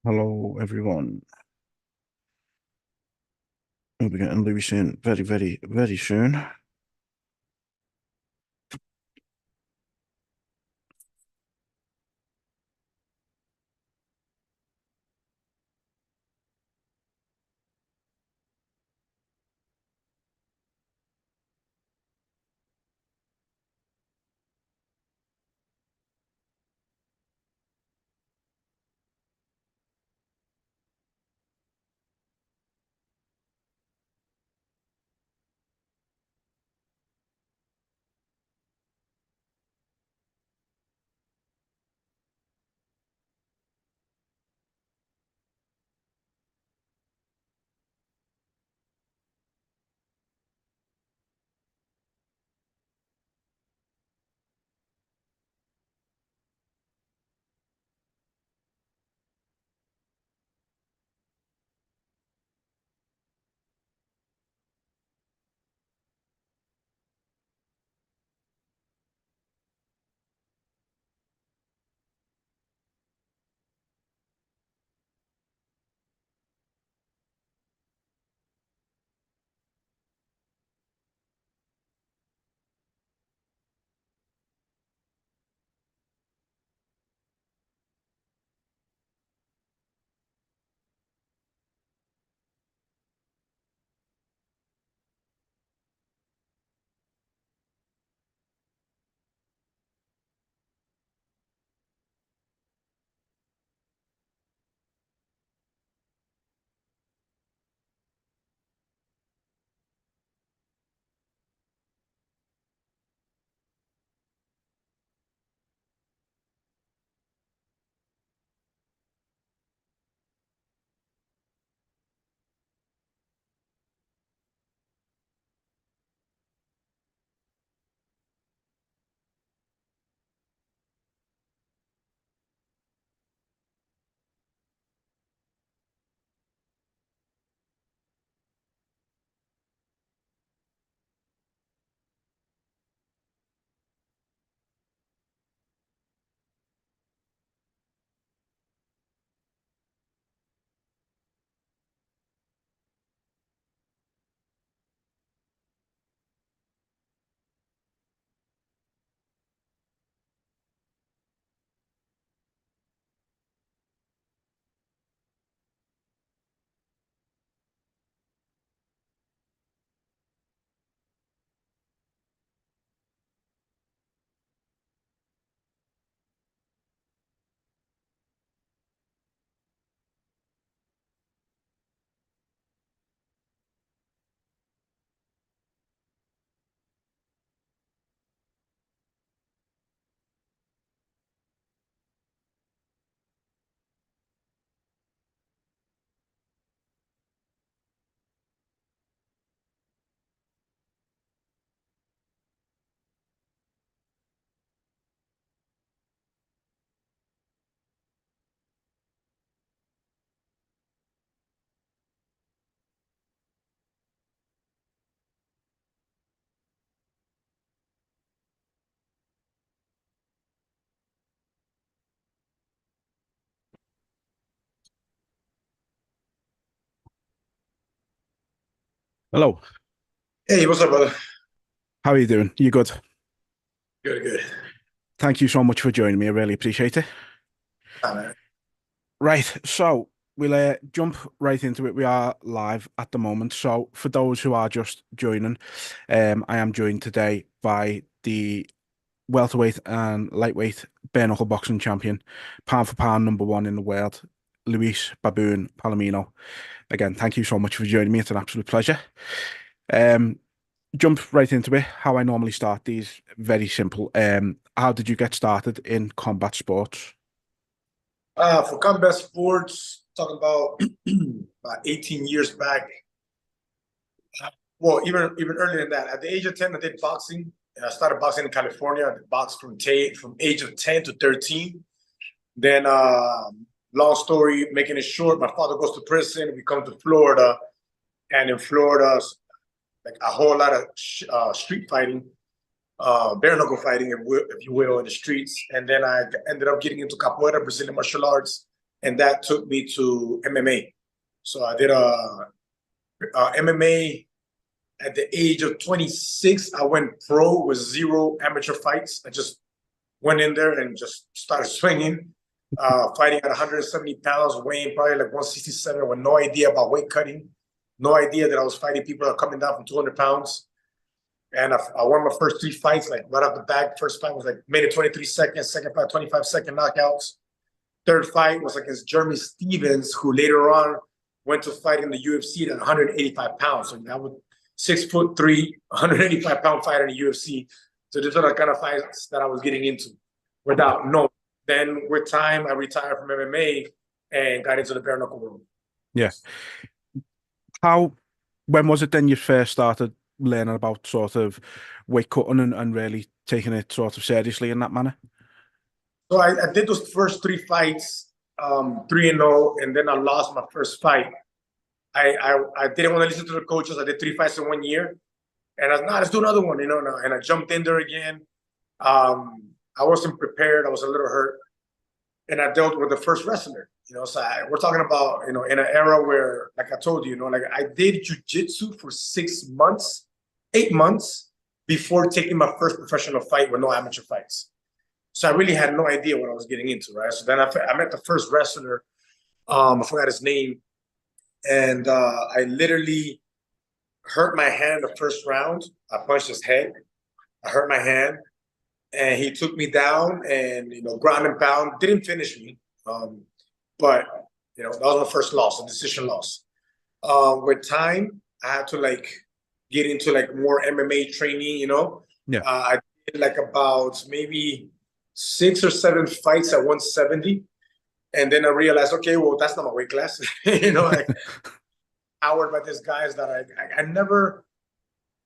Hello, everyone. We'll be getting Luis in very, very, very soon. Hello. Hey, what's up, brother? How are you doing? You good? Good, good. Thank you so much for joining me. I really appreciate it. Nah, man. Right. So we'll jump right into it. We are live at the moment. So for those who are just joining, I am joined today by the welterweight and lightweight bare knuckle boxing champion, pound for pound #1 in the world, Luis Baboon Palomino. Again, thank you so much for joining me. It's an absolute pleasure. Um, jump right into it. How I normally start these, very simple. How did you get started in combat sports? For combat sports, talking about about 18 years back. Well, even earlier than that. At the age of 10, I did boxing. And I started boxing in California. I boxed from age of 10 to 13. Then, long story, making it short, my father goes to prison. We come to Florida, and in Florida, like a whole lot of street fighting, bare knuckle fighting, if you will, in the streets. And then I ended up getting into capoeira, Brazilian martial arts, and that took me to MMA. So I did MMA at the age of 26. I went pro with 0 amateur fights. I just went in there and just started swinging, fighting at 170 pounds, weighing probably like 167 with no idea about weight cutting, no idea that I was fighting people that are coming down from 200 pounds. And I won my first 3 fights, like right off the bat. First fight was like minute 23 seconds, second fight 25-second knockouts. Third fight was against Jeremy Stevens, who later on went to fight in the UFC at 185 pounds. So that was 6'3", 185-pound fighter in the UFC. So these are the kind of fights that I was getting into without knowing. Then with time, I retired from MMA and got into the bare knuckle world. Yeah. When was it then you first started learning about sort of weight cutting and really taking it sort of seriously in that manner? So I did those first 3 fights, 3-0, and then I lost my first fight. I didn't want to listen to the coaches. I did 3 fights in 1 year, and I was let's do another one, and I jumped in there again. I wasn't prepared. I was a little hurt, and I dealt with the first wrestler. So we're talking about in an era where, like I told you, like I did jiu-jitsu for 8 months before taking my first professional fight with no amateur fights. So I really had no idea what I was getting into, right? So then I met the first wrestler. I forgot his name. And I literally hurt my hand the first round. I punched his head. I hurt my hand. And he took me down and, ground and pound. Didn't finish me. But, that was my first loss, a decision loss. With time, I had to, get into, more MMA training, Yeah. I did, about maybe 6 or 7 fights at 170. And then I realized, okay, well, that's not my weight class. Powered by these guys that I never,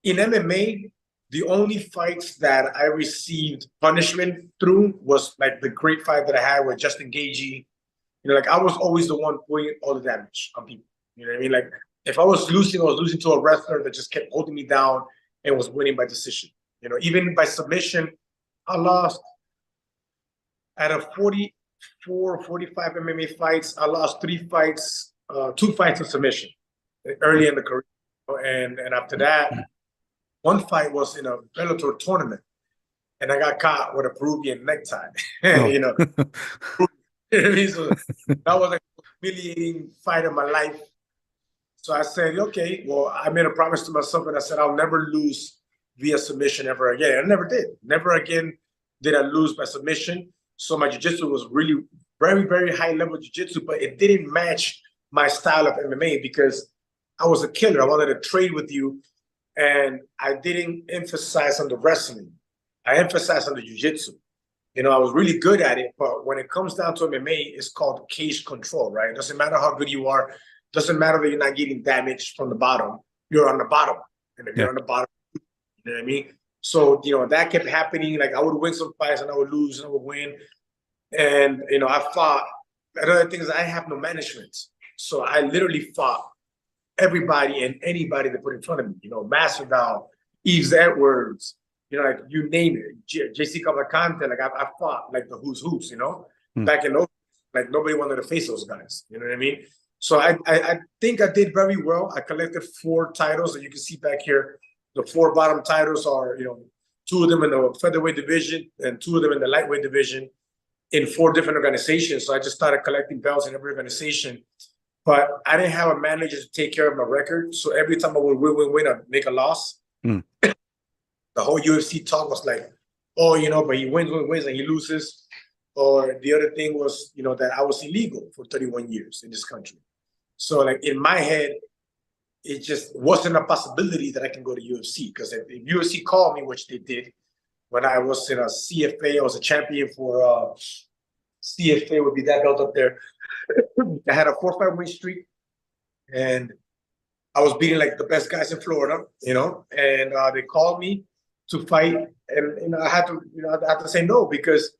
in MMA, the only fights that I received punishment through was the great fight that I had with Justin Gaethje. I was always the one putting all the damage on people. You know what I mean? If I was losing to a wrestler that just kept holding me down and was winning by decision. Even by submission, I lost out of 44, 45 MMA fights. I lost 3 fights, 2 fights of submission early in the career. And after that, 1 fight was in a Bellator tournament, and I got caught with a Peruvian necktie. So that was a humiliating fight of my life. So I said, okay, well, I made a promise to myself, and I said, I'll never lose via submission ever again. I never did. Never again did I lose by submission. So my jiu-jitsu was really very, very high level jiu-jitsu, but it didn't match my style of MMA because I was a killer. I wanted to trade with you, and I didn't emphasize on the wrestling. I emphasized on the jiu-jitsu. I was really good at it, but when it comes down to MMA, it's called cage control, right? It doesn't matter how good you are. Doesn't matter that you're not getting damaged from the bottom. You're on the bottom. And if you're on the bottom, you know what I mean? So, that kept happening. I would win some fights and I would lose and I would win. And, I fought. Another thing is I have no management. So I literally fought everybody and anybody that put in front of me. Masvidal, Yves Edwards, you name it. JC Cavalcante, I fought the who's who's, back in those, nobody wanted to face those guys. You know what I mean? So I think I did very well. I collected 4 titles that you can see back here. The 4 bottom titles are, 2 of them in the featherweight division and 2 of them in the lightweight division in 4 different organizations. So I just started collecting belts in every organization. But I didn't have a manager to take care of my record. So every time I would win, I'd make a loss. The whole UFC talk was but he wins, and he loses. Or the other thing was, that I was illegal for 31 years in this country. So in my head, it just wasn't a possibility that I can go to UFC. Because if UFC called me, which they did, when I was in a CFA, I was a champion for CFA, would be that belt up there. I had a 4-5 win streak, and I was beating the best guys in Florida, and they called me to fight, and I had to say no because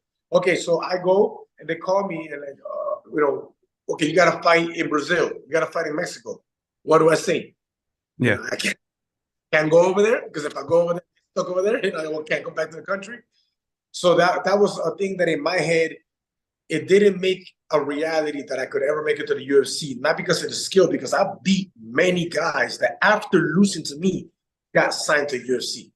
so I go and they call me and you got to fight in Brazil, you got to fight in Mexico. What do I say? Yeah, I can't go over there because if I go over there, stuck over there, I can't go back to the country. So that was a thing that in my head, it didn't make a reality that I could ever make it to the UFC, not because of the skill, because I beat many guys that after losing to me got signed to UFC,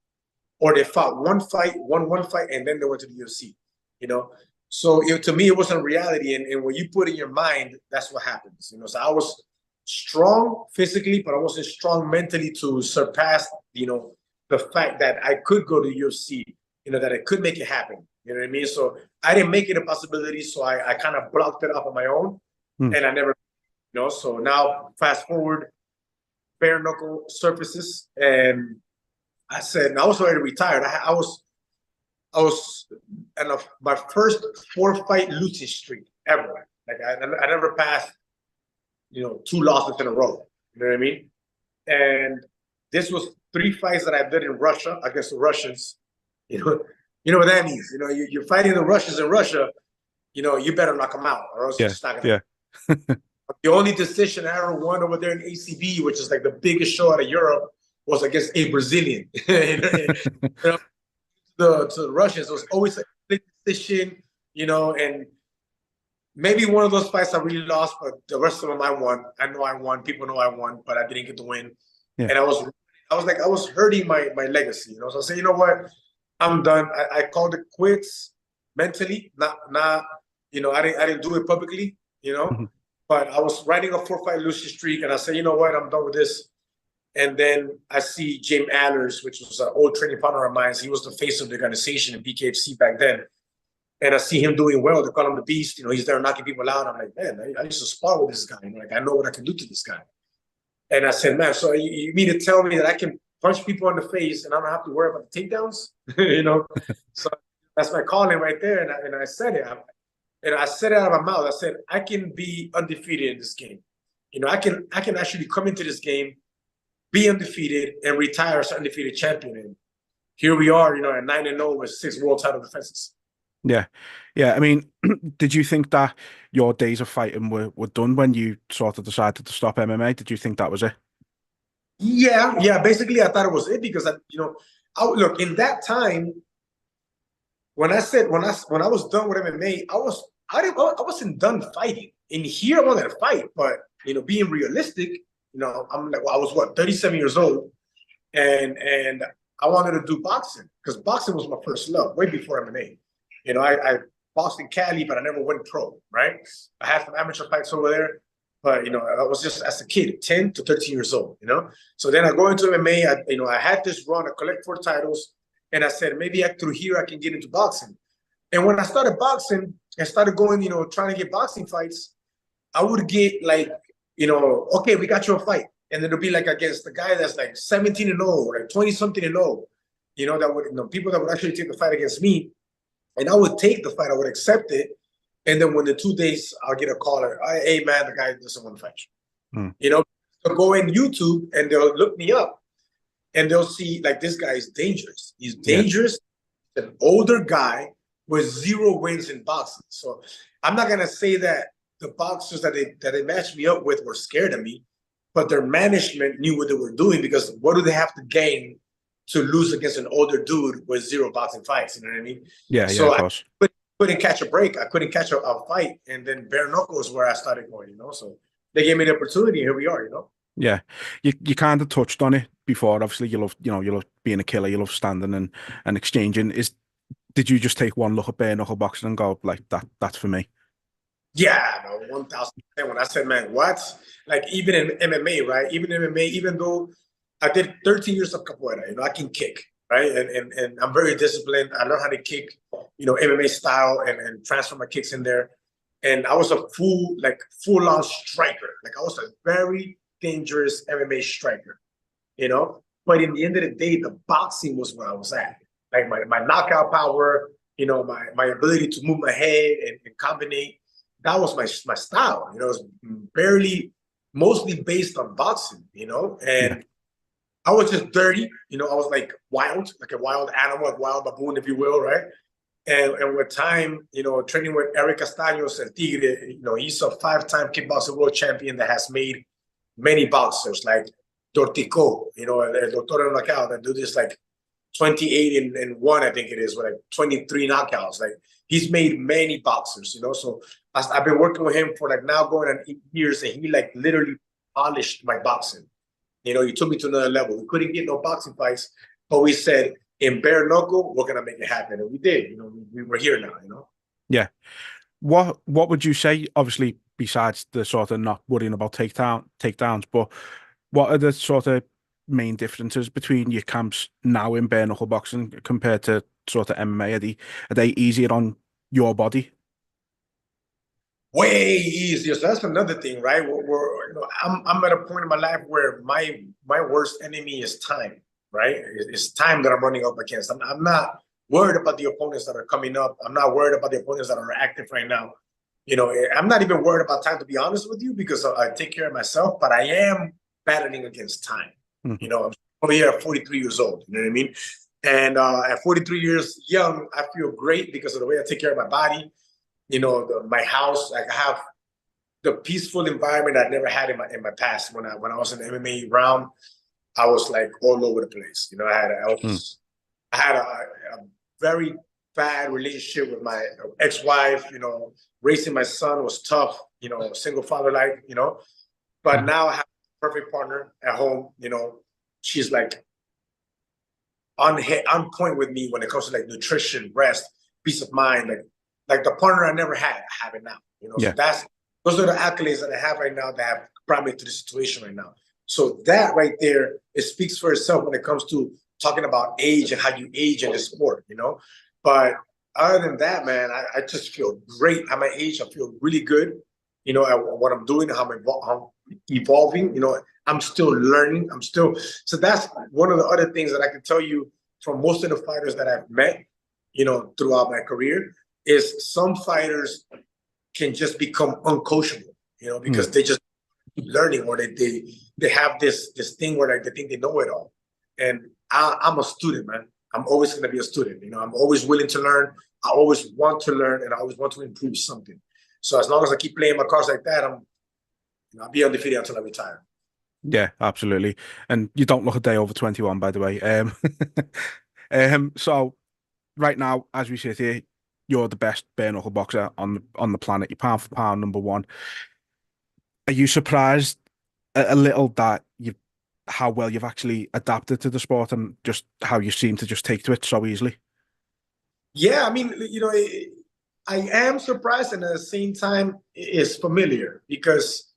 or they fought one fight, won one fight, and then they went to the UFC, you know? So to me, it wasn't reality. And what you put in your mind, that's what happens, you know? So I was strong physically, but I wasn't strong mentally to surpass, you know, the fact that I could go to the UFC, you know, that I could make it happen. You know what I mean? So I didn't make it a possibility. So I kind of blocked it up on my own, and I never, you know. So now fast forward, bare knuckle surfaces, and I said I was already retired. I was in my first 4-fight losing streak ever. Like I never passed, you know, 2 losses in a row. You know what I mean? And this was 3 fights that I did in Russia against the Russians. You know what that means. You know, you're fighting the Russians in Russia. You know, you better knock them out, or else it's not gonna. Yeah. The only decision I ever won over there in ACB, which is like the biggest show out of Europe, was against a Brazilian. You know, to the Russians, it was always a big decision. You know, and maybe one of those fights I really lost, but the rest of them I won. I know I won. People know I won, but I didn't get to win. Yeah. And I was hurting my legacy. You know, so I said, you know what? I'm done. I called it quits mentally. Not you know, I didn't do it publicly, you know, but I was riding a 4-fight losing streak, and I said, you know what, I'm done with this. And then I see James Allers, which was an old training partner of mine. He was the face of the organization in BKFC back then. And I see him doing well. They call him the Beast. You know, he's there knocking people out. I'm like, man, I used to spar with this guy. You know, like, I know what I can do to this guy. And I said, man, so you mean to tell me that I can punch people in the face and I don't have to worry about the takedowns? You know, so that's my calling right there. And I said it. And I said it out of my mouth. I said, I can be undefeated in this game. You know, I can actually come into this game, be undefeated, and retire as an undefeated champion. And here we are, you know, at 9-0 with 6 world title defenses. Yeah. Yeah. I mean, did you think that your days of fighting were done when you sort of decided to stop MMA? Did you think that was it? Yeah. Basically, I thought it was it because, look, in that time, when I was done with MMA, I wasn't done fighting. In here, I wanted to fight, but, you know, being realistic, you know, I was 37 years old, and I wanted to do boxing because boxing was my first love, way before MMA. You know, I boxed in Cali, but I never went pro, right? I had some amateur fights over there, but, you know, I was just as a kid, 10 to 13 years old, you know? So then I go into MMA, I had this run, I collect 4 titles, and I said, maybe through here I can get into boxing. And when I started boxing and started going, you know, trying to get boxing fights, I would get like, you know, okay, we got you a fight. And it'll be like against the guy that's like 17-0, like 20-something-0, you know, that would, you know, people that would actually take the fight against me. And I would take the fight, I would accept it. And then when the 2 days, I'll get a call, hey, man, the guy doesn't want to fight you. You know, they'll go in YouTube and they'll look me up and they'll see, like, this guy is dangerous. He's dangerous, an older guy with 0 wins in boxing. So I'm not going to say that the boxers that they matched me up with were scared of me, but their management knew what they were doing because what do they have to gain to lose against an older dude with 0 boxing fights? You know what I mean? Yeah, so of course. I couldn't catch a break. I couldn't catch a fight. And then bare knuckle is where I started going, you know? So they gave me the opportunity. Here we are, you know? Yeah. You kind of touched on it before. Obviously, you love being a killer. You love standing and exchanging. Did you just take one look at bare knuckle boxing and go, like, that's for me? Yeah, no, 1,000%. When I said, man, what? Like, even in MMA, right? Even in MMA, even though I did 13 years of capoeira, you know, I can kick, right? And I'm very disciplined. I learned how to kick, you know, MMA style and transfer my kicks in there. And I was a full-on striker. Like, I was a very dangerous MMA striker, you know? But in the end of the day, the boxing was where I was at. Like, my knockout power, you know, my ability to move my head and combine. That was my style, you know. It was mostly based on boxing, you know. And I was just dirty, you know. I was like wild, like a wild animal, a wild baboon, if you will, right? And with time, you know, training with Eric Castaños El Tigre, you know, he's a 5-time kickboxing world champion that has made many boxers like Dortico, you know, El Doctor Knockout, that do this like 28-1, I think it is, with like 23 knockouts. Like, he's made many boxers, you know. So I've been working with him for like now going on 8 years, and he like literally polished my boxing. You know, he took me to another level. We couldn't get no boxing fights, but we said in bare knuckle, we're gonna make it happen, and we did. You know, we were here now. You know. Yeah. What would you say? Obviously, besides the sort of not worrying about takedowns, but what are the sort of main differences between your camps now in bare knuckle boxing compared to sort of MMA? Are they easier on your body? Way easier. So that's another thing, right? You know, I'm at a point in my life where my worst enemy is time, right? It's time that I'm running up against. I'm not worried about the opponents that are coming up. I'm not worried about the opponents that are active right now. You know, I'm not even worried about time, to be honest with you, because I take care of myself, but I am battling against time. Mhm. You know, I'm over here at 43 years old. You know what I mean? And at 43 years young, I feel great because of the way I take care of my body. You know, my house, like I have the peaceful environment I never had in my past. When I was in the MMA round, I was like all over the place. You know, Mm. I had a very bad relationship with my ex-wife. You know, raising my son was tough. You know, single father life. You know, but Mhm. now I have a perfect partner at home. You know, she's like on point with me when it comes to like nutrition, rest, peace of mind. Like the partner I never had, I have it now. You know, so Yeah. those are the accolades that I have right now that have brought me to the situation right now. So that right there, it speaks for itself when it comes to talking about age and how you age in the sport, you know. But other than that, man, I just feel great at my age. I feel really good, you know, at what I'm doing, how I'm evolving. You know, I'm still learning. So that's one of the other things that I can tell you from most of the fighters that I've met, you know, throughout my career, is some fighters can just become uncoachable, you know, Mm. because they just keep learning, or they have this thing where like they think they know it all. And I'm a student, man. I'm always going to be a student. You know, I'm always willing to learn. I always want to learn, and I always want to improve something. So as long as I keep playing my cards like that, I'll be undefeated until I retire. Yeah, absolutely. And you don't look a day over 21, by the way. So right now, as we sit here, you're the best bare knuckle boxer on the planet. You're pound for pound number one. Are you surprised a little that you how well you've actually adapted to the sport and just how you seem to just take to it so easily? Yeah, I mean, you know, I am surprised, and at the same time, it's familiar because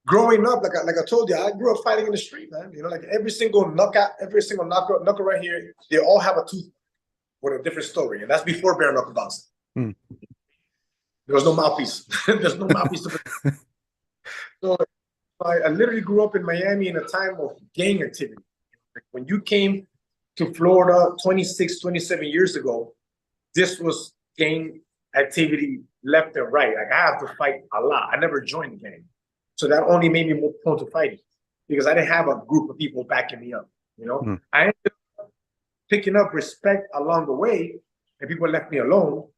growing up, like I told you, I grew up fighting in the street, man. You know, like every single knockout, every single knuckle right here, they all have a tooth with a different story, and that's before bare knuckle boxing. Mm. There was no mouthpiece. There's no mouthpiece to. So I literally grew up in Miami in a time of gang activity. Like when you came to Florida 26, 27 years ago, this was gang activity left and right. Like I have to fight a lot. I never joined the gang. So that only made me more prone to fighting because I didn't have a group of people backing me up. You know, Mm. I ended up picking up respect along the way, and people left me alone.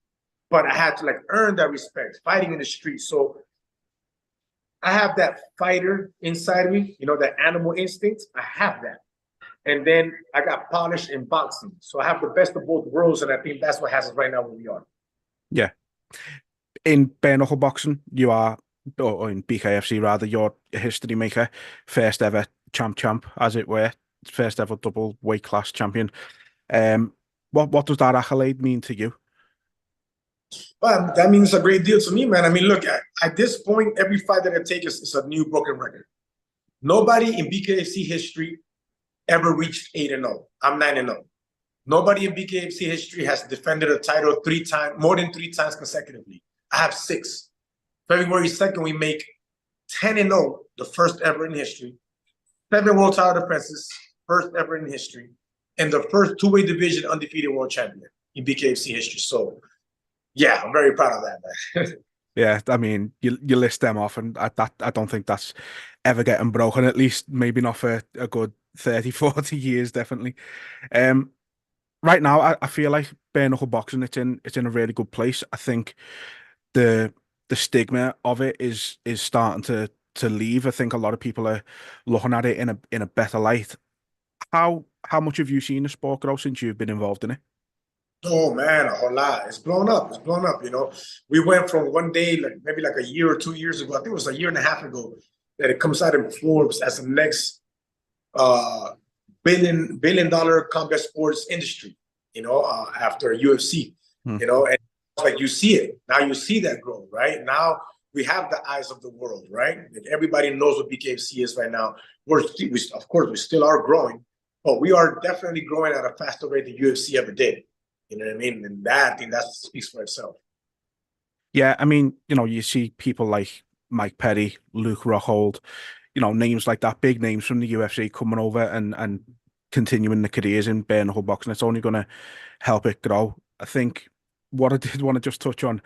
But I had to like earn that respect, fighting in the street. So I have that fighter inside me, you know, that animal instinct. I have that. And then I got polished in boxing. So I have the best of both worlds. And I think that's what has us right now where we are. Yeah. In bare knuckle boxing, you are, or in BKFC rather, you're a history maker, first ever champ, as it were, first ever double weight class champion. Um, what does that accolade mean to you? But that means a great deal to me, man. I mean, look, at this point, every fight that I take is a new broken record. Nobody in BKFC history ever reached 8-0. I'm 9-0. Nobody in BKFC history has defended a title 3 times, more than 3 times consecutively. I have 6. February 2nd, we make 10-0, the first ever in history. 7 world title defenses, first ever in history. And the first two-weight division undefeated world champion in BKFC history. So, yeah, I'm very proud of that, man. Yeah, I mean, you list them off, and I don't think that's ever getting broken. At least maybe not for a good 30, 40 years, definitely. Um, right now, I feel like bare knuckle boxing, it's in a really good place. I think the the stigma of it is starting to leave. I think a lot of people are looking at it in a better light. How much have you seen the sport grow since you've been involved in it? Oh man, a whole lot. It's blown up. It's blown up. We went from one day, like maybe like a year or 2 years ago. I think it was a year and a half ago that it comes out in Forbes as the next uh billion dollar combat sports industry. After UFC. Hmm. And like you see it now. You see that growth, right? Now we have the eyes of the world, right? Like everybody knows what BKFC is right now. Of course, we still are growing, but we are definitely growing at a faster rate than UFC ever did. You know what I mean? And that, I think that speaks for itself. Yeah, I mean, you see people like Mike Perry, Luke Rockhold, names like that, big names from the UFC coming over and continuing the careers in bare knuckle boxing. It's only going to help it grow. I think what I did want to just touch on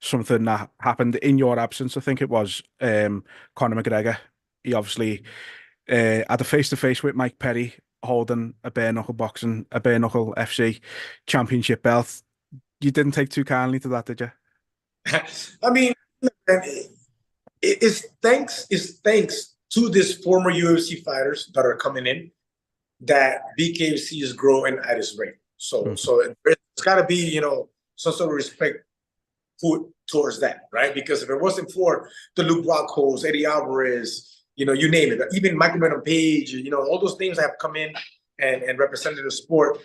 something that happened in your absence. I think it was Conor McGregor. He obviously had a face-to-face with Mike Perry holding a bare knuckle FC championship belt. You didn't take too kindly to that, did you? I mean, it's thanks to these former UFC fighters that are coming in that BKFC is growing at its rate. So Mm. so it's got to be some sort of respect put towards that, right? Because if it wasn't for the Luke Rockholds, Eddie Alvarez, you name it, even Michael Venom Page, all those things that have come in and represented the sport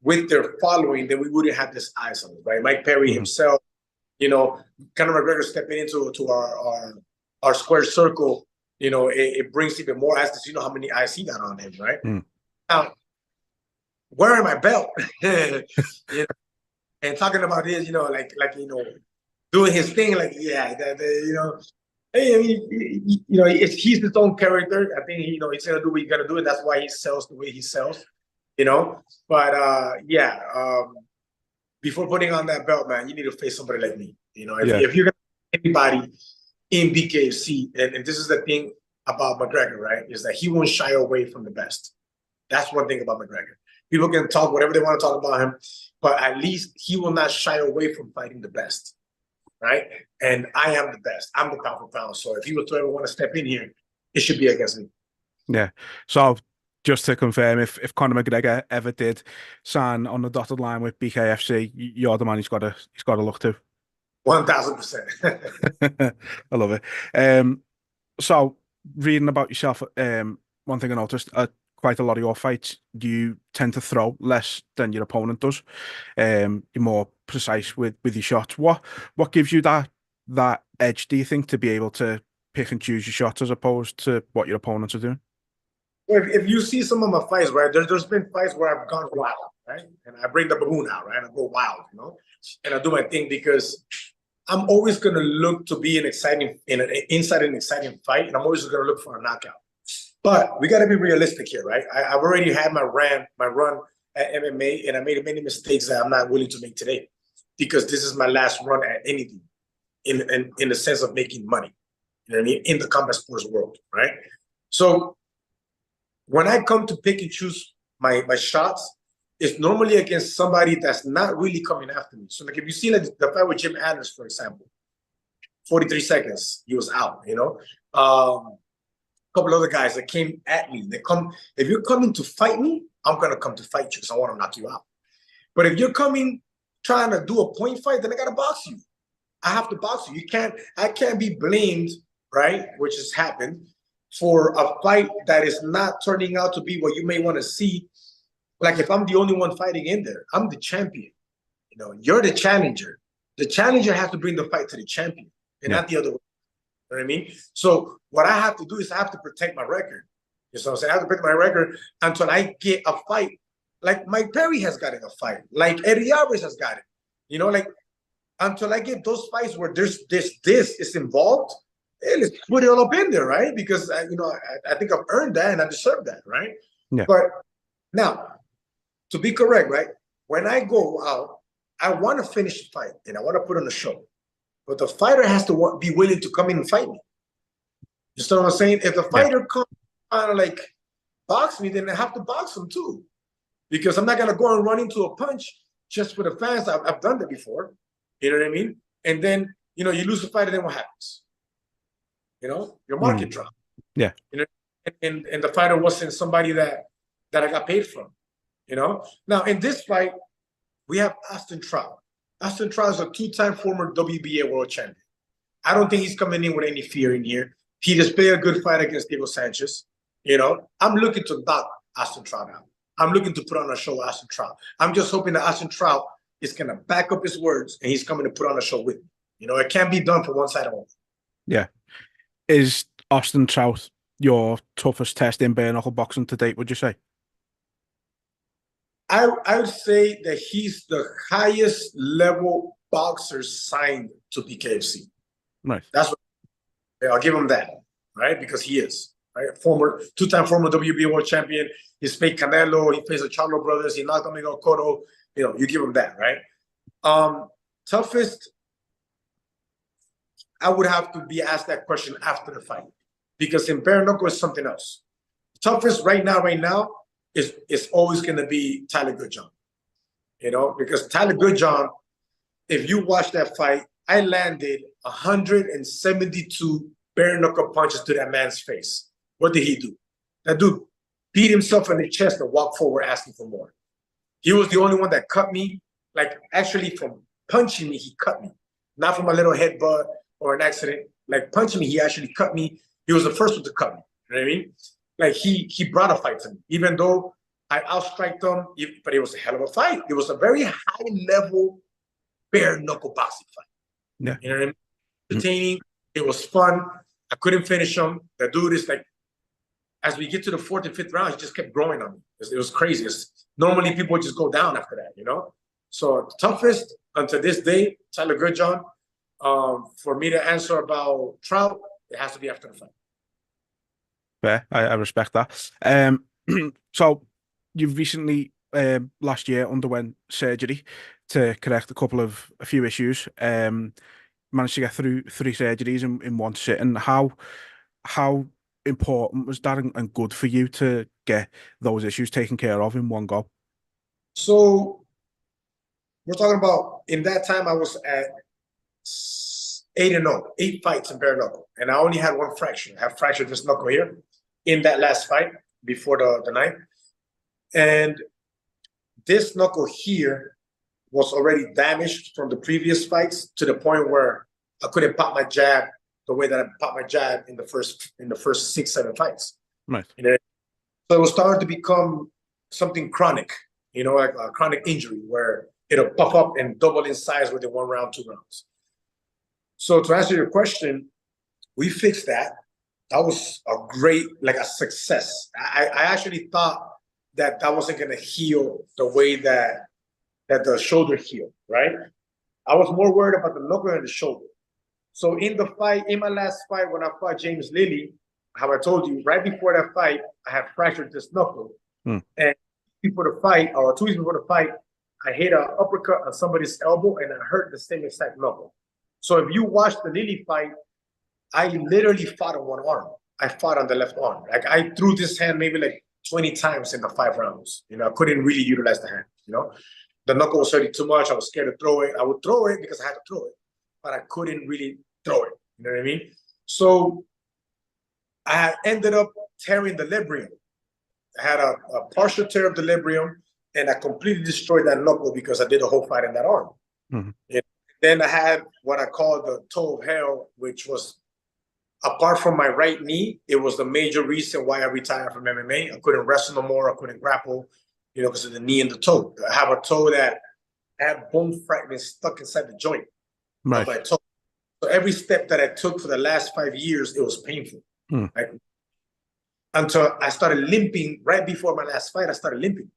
with their following, then we wouldn't have this eyes on it, right? Mike Perry himself, Conor McGregor stepping into our square circle, it brings even more eyes because you know how many eyes he got on him, right? Mm. Now, wearing my belt, and talking about this, doing his thing, like hey, I mean, he's his own character. I think he's gonna do what he's gonna do, and that's why he sells the way he sells. But before putting on that belt, man, you need to face somebody like me. If you're gonna anybody in BKFC, and this is the thing about McGregor, right? Is that he won't shy away from the best. That's one thing about McGregor. People can talk whatever they want to talk about him, but at least he will not shy away from fighting the best, right? And I am the best. I'm the pound for pound. So if he was to ever want to step in here, it should be against me. Yeah. So just to confirm, if Conor McGregor ever did sign on the dotted line with BKFC, you're the man he's got to look to. 1000%. I love it. So reading about yourself, one thing I noticed, quite a lot of your fights, you tend to throw less than your opponent does. You're more precise with your shots. What gives you that edge, do you think, to be able to pick and choose your shots as opposed to what your opponents are doing? If you see some of my fights, right, there's been fights where I've gone wild, right? And I bring the baboon out, right? I go wild, and I do my thing because I'm always going to look to be inside an exciting fight, and I'm always going to look for a knockout. But we got to be realistic here, right? I've already had my run at MMA, and I made many mistakes that I'm not willing to make today because this is my last run at anything in the sense of making money. You know what I mean? In the combat sports world, right? So when I come to pick and choose my shots, it's normally against somebody that's not really coming after me. So like if you see like the fight with Jim Adams, for example, 43 seconds, he was out, a couple other guys that came at me. If you're coming to fight me, I'm gonna come to fight you because I want to knock you out. But if you're coming trying to do a point fight, then I gotta box you. I have to box you. I can't be blamed, right? Which has happened for a fight that is not turning out to be what you may want to see. Like if I'm the only one fighting in there, I'm the champion. You're the challenger. The challenger has to bring the fight to the champion and not the other way. You know what I mean? So what I have to do is I have to protect my record. You know what I'm saying? I have to protect my record until I get a fight. Like Mike Perry has gotten a fight. Like Eddie Alvarez has got it. Like until I get those fights where this is involved, hey, let's put it all up in there, right? Because I think I've earned that and I deserve that, right? Yeah. But now, to be correct, right? When I go out, I want to finish the fight and I want to put on a show. But the fighter has to be willing to come in and fight me. You know what I'm saying? If the fighter comes on like box me, then I have to box him too. Because I'm not going to go and run into a punch just for the fans. I've done that before. You know what I mean? And then, you lose the fight and then what happens? Your market drop. Yeah. And the fighter wasn't somebody that I got paid from. Now in this fight, we have Austin Trout. Austin Trout is a two-time former WBA world champion. I don't think he's coming in with any fear in here. He displayed a good fight against Diego Sanchez. You know, I'm looking to knock Austin Trout out. I'm looking to put on a show with Austin Trout. I'm just hoping that Austin Trout is going to back up his words and he's coming to put on a show with me. You know, it can't be done for one side only. Yeah. Is Austin Trout your toughest test in bare knuckle boxing to date, would you say? I would say that he's the highest level boxer signed to PKFC. Right. That's what I'll give him that, right? Because he is, right? Two-time former WBA world champion. He's faced Canelo. He faced the Charlo brothers. He knocked Miguel Cotto. You know, you give him that, right? Toughest, I would have to be asked that question after the fight, because in bare knuckle is something else. Toughest right now is always going to be Tyler Goodjohn. You know, because Tyler Goodjohn, if you watch that fight, I landed 172 bare knuckle punches to that man's face. What did he do? That dude beat himself in the chest and walked forward asking for more. He was the only one that cut me. Like, actually, from punching me, he cut me. Not from a little headbutt or an accident. Like, punching me, he actually cut me. He was the first one to cut me. You know what I mean? Like, he brought a fight to me, even though I outstriked him, but it was a hell of a fight. It was a very high-level bare-knuckle boxing fight. Yeah. You know what I mean? Entertaining. It was fun. I couldn't finish him. The dude is like, as we get to the fourth and fifth round, he just kept growing on me. It was crazy. Normally, people just go down after that, you know? So, toughest until this day, Tyler Goodjohn. For me to answer about Trout, it has to be after the fight. Fair. I respect that. So, you've recently, last year, underwent surgery to correct a few issues. Managed to get through 3 surgeries in one sitting. How important was that and good for you to get those issues taken care of in one go? So we're talking about, in that time I was at 8-0, 8 fights in bare knuckle, and I only had 1 fracture. I have fractured this knuckle here in that last fight before the night. And this knuckle here was already damaged from the previous fights to the point where I couldn't pop my jab the way that I popped my jab in the first 6-7 fights. Right. You know? So it was starting to become something chronic, you know, like a chronic injury where it'll puff up and double in size within 1 round, 2 rounds. So to answer your question, we fixed that. That was a great, like a success. I actually thought that wasn't going to heal the way that the shoulder healed, right? I was more worried about the knuckle and the shoulder. So in my last fight, when I fought James Lilly, how I told you, right before that fight, I had fractured this knuckle. And before the fight, or 2 weeks before the fight, I hit an uppercut on somebody's elbow and I hurt the same exact knuckle. So if you watch the Lilly fight, I literally fought on 1 arm. I fought on the left arm. Like, I threw this hand maybe like 20 times in the 5 rounds. You know, I couldn't really utilize the hand, you know. The knuckle was hurting too much. I was scared to throw it. I would throw it because I had to throw it, but I couldn't really throw it. You know what I mean? So I ended up tearing the labrum. I had a partial tear of the labrum, and I completely destroyed that knuckle because I did a whole fight in that arm. And then I had what I call the toe of hell, which was, apart from my right knee, it was the major reason why I retired from MMA. I couldn't wrestle no more. I couldn't grapple, you know, because of the knee and the toe. I have a toe that had bone fragments stuck inside the joint of my toe. So every step that I took for the last 5 years, it was painful. Like, until I started limping. Right before my last fight, I started limping,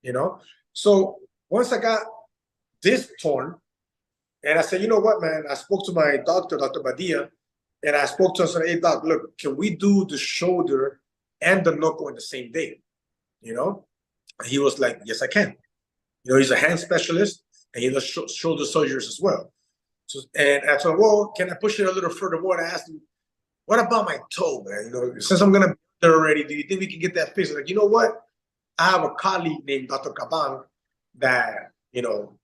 you know? So once I got this torn, and I said, you know what, man? I spoke to my doctor, Dr. Badia, and I spoke to him and said, hey, doc, look, can we do the shoulder and the knuckle in the same day? You know? And he was like, yes, I can. You know, he's a hand specialist, and he does shoulder surgeries as well. So, and I told him, well, can I push it a little further more? And I asked him, what about my toe, man? You know, since I'm going to be there already, do you think we can get that fixed? Like, you know what? I have a colleague named Dr. Caban that, you know,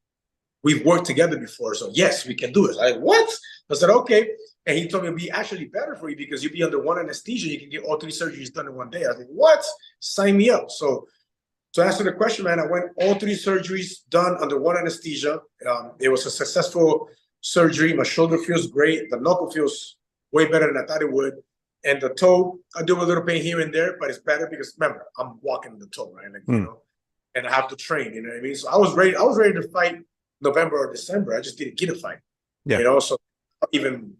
we've worked together before. So, yes, we can do it. Like, what? I said, okay. And he told me it'd be actually better for you because you'd be under 1 anesthesia. You can get all 3 surgeries done in 1 day. I was like, what? Sign me up. So To answer the question, man, I went all 3 surgeries done under one anesthesia. It was a successful surgery. My shoulder feels great. The knuckle feels way better than I thought it would. And the toe, I do a little pain here and there, but it's better because remember, I'm walking the toe, right? Like, you know, and I have to train, you know what I mean? So I was ready to fight November or December. I just didn't get a fight. Yeah. You know, so even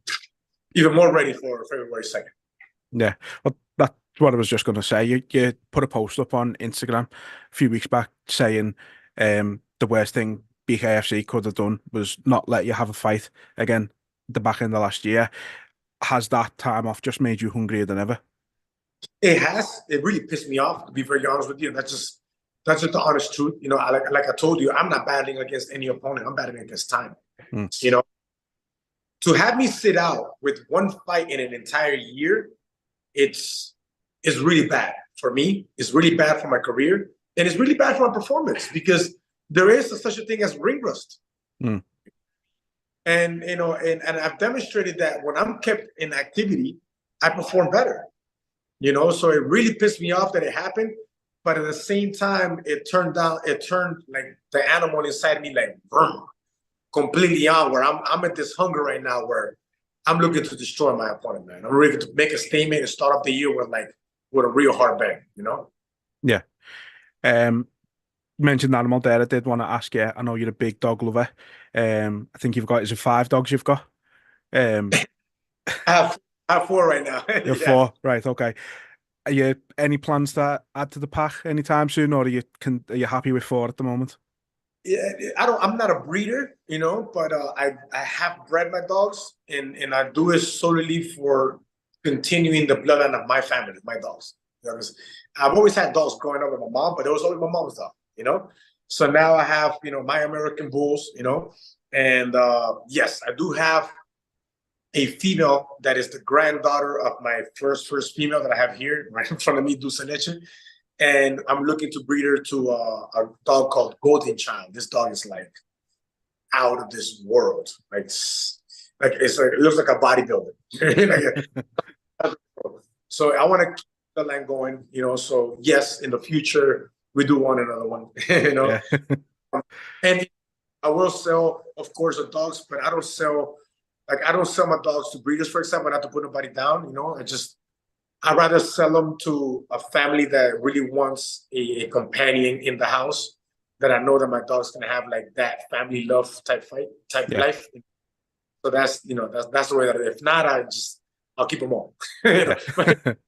more ready for February 2nd. Yeah. Well, that's what I was just going to say. You put a post up on Instagram a few weeks back saying the worst thing BKFC could have done was not let you have a fight again the back end of last year. Has that time off just made you hungrier than ever? It has. It really pissed me off, to be very honest with you. That's just the honest truth. You know, like I told you, I'm not battling against any opponent. I'm battling against time. You know, to have me sit out with one fight in an entire year, it's really bad for me. It's really bad for my career, and it's really bad for my performance because there is such a thing as ring rust. And you know, and I've demonstrated that when I'm kept in activity, I perform better. You know, so it really pissed me off that it happened, but at the same time, it turned like the animal inside me, like completely on. Where I'm at this hunger right now, where I'm looking to destroy my opponent, man. I'm ready to make a statement and start off the year with a real hard bang. You know? Yeah. Mentioned animal there. I did want to ask you. I know you're a big dog lover. I think you've got, is it 5 dogs you've got? I have 4 right now. You're 4, right? Okay. Are you any plans to add to the pack anytime soon, or are you happy with 4 at the moment? Yeah, I'm not a breeder, you know, but I have bred my dogs, and I do it solely for continuing the bloodline of my family, my dogs. You know, I've always had dogs growing up with my mom, but it was always my mom's dog, you know. So now I have, you know, my American bulls, you know, and yes, I do have a female that is the granddaughter of my first female that I have here right in front of me, Dulce Leche. And I'm looking to breed her to a dog called Golden Child. This dog is like out of this world. It looks like a bodybuilder. So I want to keep the line going, you know. So yes, in the future we do want another one, you know. Yeah. And I will sell, of course, the dogs, but I don't sell my dogs to breeders, for example, not to put nobody down, you know. I'd rather sell them to a family that really wants a companion in the house, that I know that my dog's gonna have like that family love type life. So that's, you know, that's the way that if not, I'll keep them all. You know? But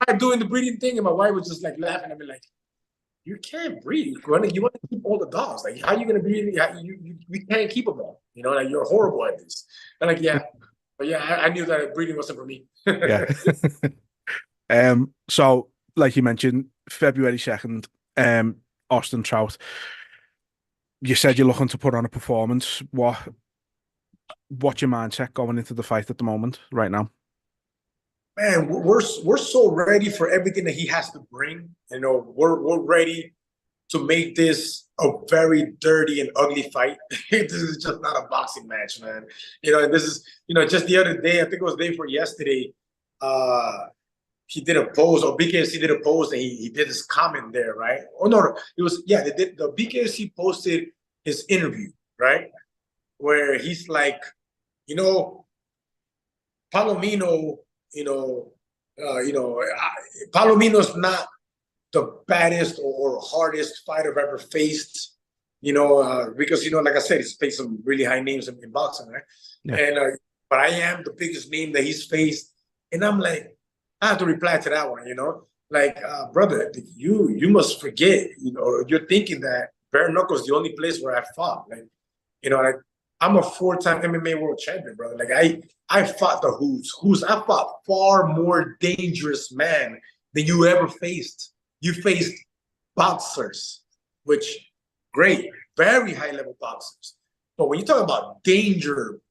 I'm doing the breeding thing, and my wife was just like laughing at me like, you can't breed. You want to keep all the dogs. Like, how are you gonna breed? We can't keep them all. You know, like, you're horrible at this. And like, yeah, but yeah, I knew that breeding wasn't for me. Yeah. So like you mentioned, February 2nd, Austin Trout. You said you're looking to put on a performance. What's your mindset going into the fight at the moment, right now? Man, we're so ready for everything that he has to bring. You know, we're ready to make this a very dirty and ugly fight. This is just not a boxing match, man. You know, and this is, you know, just the other day, I think it was the day before yesterday, he did a pose, or BKFC did a pose, and he did this comment there, right? Oh no, it was, yeah, the BKFC posted his interview, right? Where he's like, you know, Palomino, Palomino's not the baddest or hardest fighter I've ever faced, you know, because, you know, like I said, he's faced some really high names in boxing, right? Yeah. And but I am the biggest name that he's faced, and I'm like, I have to reply to that one, you know, like, brother, you must forget, you know, you're thinking that bare knuckle is the only place where I fought, like, you know, like, I'm a 4-time MMA world champion, brother. Like, I fought the who's. I fought far more dangerous man than you ever faced. You faced boxers, which, great, very high level boxers. But when you talk about dangerous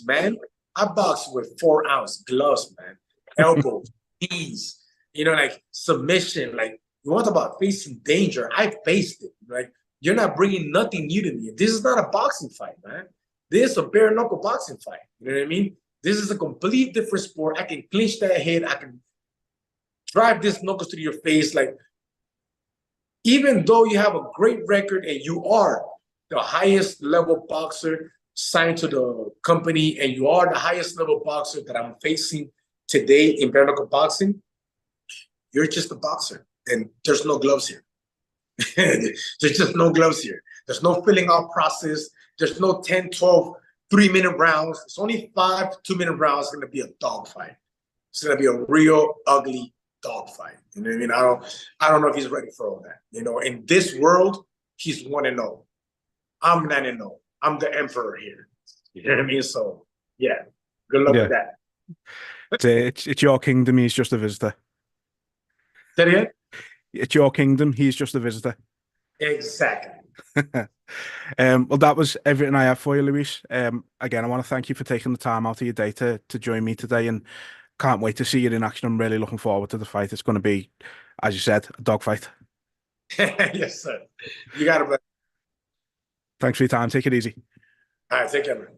man, I boxed with 4-ounce gloves, man, elbows, knees, you know, like submission. Like, you want about facing danger? I faced it. Like, you're not bringing nothing new to me. This is not a boxing fight, man. This is a bare knuckle boxing fight. You know what I mean? This is a complete different sport. I can clinch that head. I can drive this knuckles to your face. Like, even though you have a great record and you are the highest level boxer signed to the company, and you are the highest level boxer that I'm facing today in bare knuckle boxing, you're just a boxer, and there's no gloves here. There's just no gloves here. There's no filling out process. There's no 10, 12, 3-minute rounds. It's only 5 2-minute rounds. It's going to be a dogfight. It's going to be a real ugly dogfight. You know what I mean? I don't know if he's ready for all that. You know, in this world, he's 1-0. I'm 9-0. I'm the emperor here. You know what I mean? So, yeah, good luck with that. It's your kingdom. He's just a visitor. Say it again? It's your kingdom. He's just a visitor. Exactly. Well, that was everything I have for you, Luis. Again, I want to thank you for taking the time out of your day to join me today, and can't wait to see you in action. I'm really looking forward to the fight. It's going to be, as you said, a dogfight. Yes, sir. You got it, buddy. Thanks for your time. Take it easy. All right, take care, man.